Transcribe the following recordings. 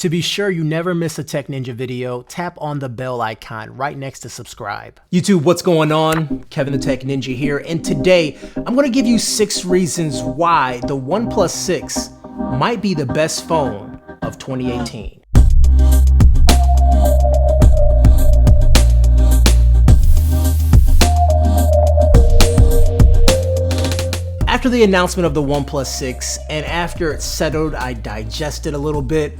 To be sure you never miss a Tech Ninja video, tap on the bell icon right next to subscribe. YouTube, what's going on? Kevin the Tech Ninja here, and today I'm going to give you 6 reasons why the OnePlus 6 might be the best phone of 2018. After the announcement of the OnePlus 6, and after it settled, I digested a little bit.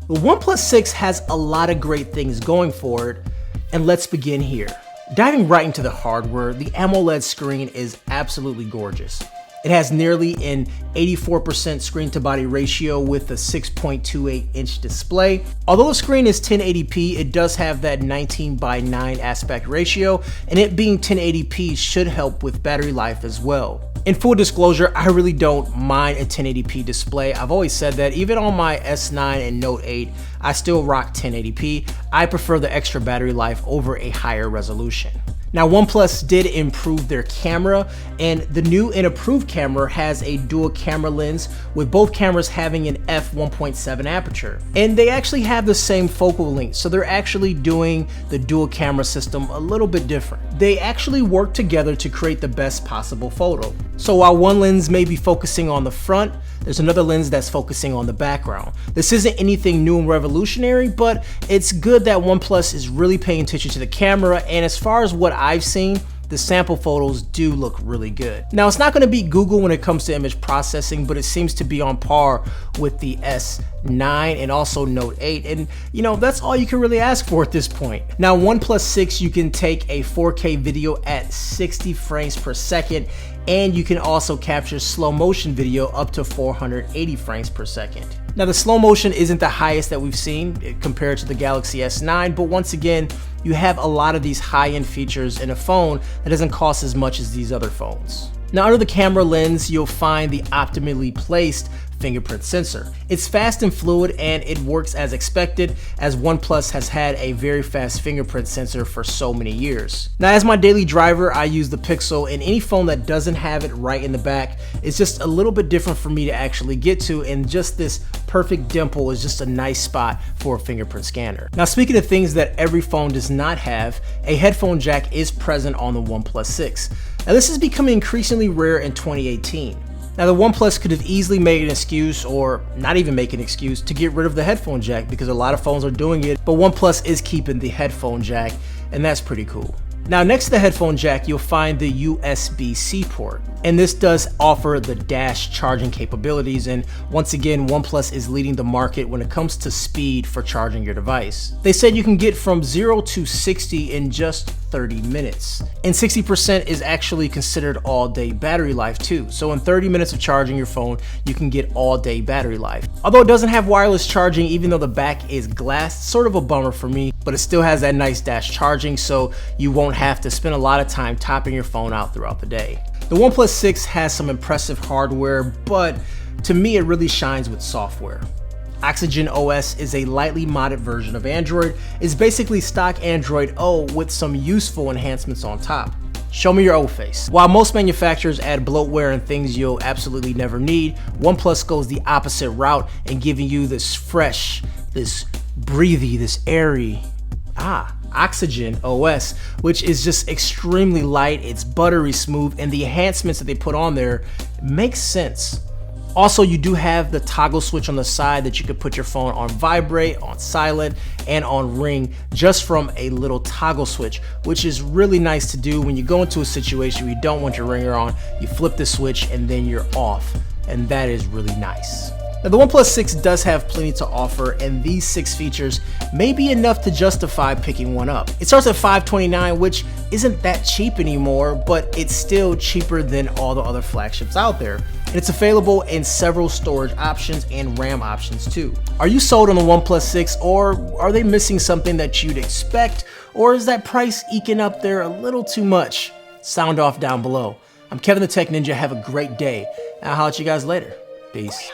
The OnePlus 6 has a lot of great things going for it, and let's begin here. Diving right into the hardware, the AMOLED screen is absolutely gorgeous. It has nearly an 84% screen-to-body ratio with a 6.28-inch display. Although the screen is 1080p, it does have that 19:9 aspect ratio, and it being 1080p should help with battery life as well. In full disclosure, I really don't mind a 1080p display. I've always said that. Even on my S9 and Note 8, I still rock 1080p. I prefer the extra battery life over a higher resolution. Now, OnePlus did improve their camera, and the new and improved camera has a dual camera lens, with both cameras having an f1.7 aperture. And they actually have the same focal length, so they're actually doing the dual camera system a little bit different. They actually work together to create the best possible photo. So while one lens may be focusing on the front, there's another lens that's focusing on the background. This isn't anything new and revolutionary, but it's good that OnePlus is really paying attention to the camera, and as far as what I've seen, the sample photos do look really good. Now, it's not going to beat Google when it comes to image processing, but it seems to be on par with the S9 and also Note 8, and you know, that's all you can really ask for at this point. Now, OnePlus 6, you can take a 4K video at 60 frames per second, and you can also capture slow motion video up to 480 frames per second. Now, the slow motion isn't the highest that we've seen compared to the Galaxy S9, but once again, you have a lot of these high-end features in a phone that doesn't cost as much as these other phones. Now, under the camera lens, you'll find the optimally placed fingerprint sensor. It's fast and fluid, and it works as expected, as OnePlus has had a very fast fingerprint sensor for so many years. Now, as my daily driver, I use the Pixel, and any phone that doesn't have it right in the back is just a little bit different for me to actually get to, and just this perfect dimple is just a nice spot for a fingerprint scanner. Now, speaking of things that every phone does not have, a headphone jack is present on the OnePlus 6. Now, this is becoming increasingly rare in 2018. Now, the OnePlus could have easily made an excuse, or not even make an excuse, to get rid of the headphone jack, because a lot of phones are doing it, but OnePlus is keeping the headphone jack, and that's pretty cool. Now, next to the headphone jack, you'll find the USB-C port, and this does offer the dash charging capabilities, and once again, OnePlus is leading the market when it comes to speed for charging your device. They said you can get from 0 to 60 in just 30 minutes, and 60% is actually considered all-day battery life too. So in 30 minutes of charging your phone, you can get all-day battery life. Although it doesn't have wireless charging, even though the back is glass, sort of a bummer for me, but it still has that nice dash charging, so you won't have to spend a lot of time topping your phone out throughout the day. The OnePlus 6 has some impressive hardware, but to me it really shines with software. Oxygen OS is a lightly modded version of Android. It's basically stock Android O with some useful enhancements on top. Show me your O face. While most manufacturers add bloatware and things you'll absolutely never need, OnePlus goes the opposite route and giving you this fresh, this breathy, this airy, Oxygen OS, which is just extremely light, it's buttery smooth, and the enhancements that they put on there makes sense. Also, you do have the toggle switch on the side that you could put your phone on vibrate, on silent, and on ring just from a little toggle switch, which is really nice to do when you go into a situation where you don't want your ringer on. You flip the switch and then you're off, and that is really nice. Now, the OnePlus 6 does have plenty to offer, and these 6 features may be enough to justify picking one up. It starts at $529, which isn't that cheap anymore, but it's still cheaper than all the other flagships out there. And it's available in several storage options and RAM options too. Are you sold on the OnePlus 6, or are they missing something that you'd expect, or is that price eking up there a little too much? Sound off down below. I'm Kevin the Tech Ninja. Have a great day, and I'll holler at you guys later. Peace.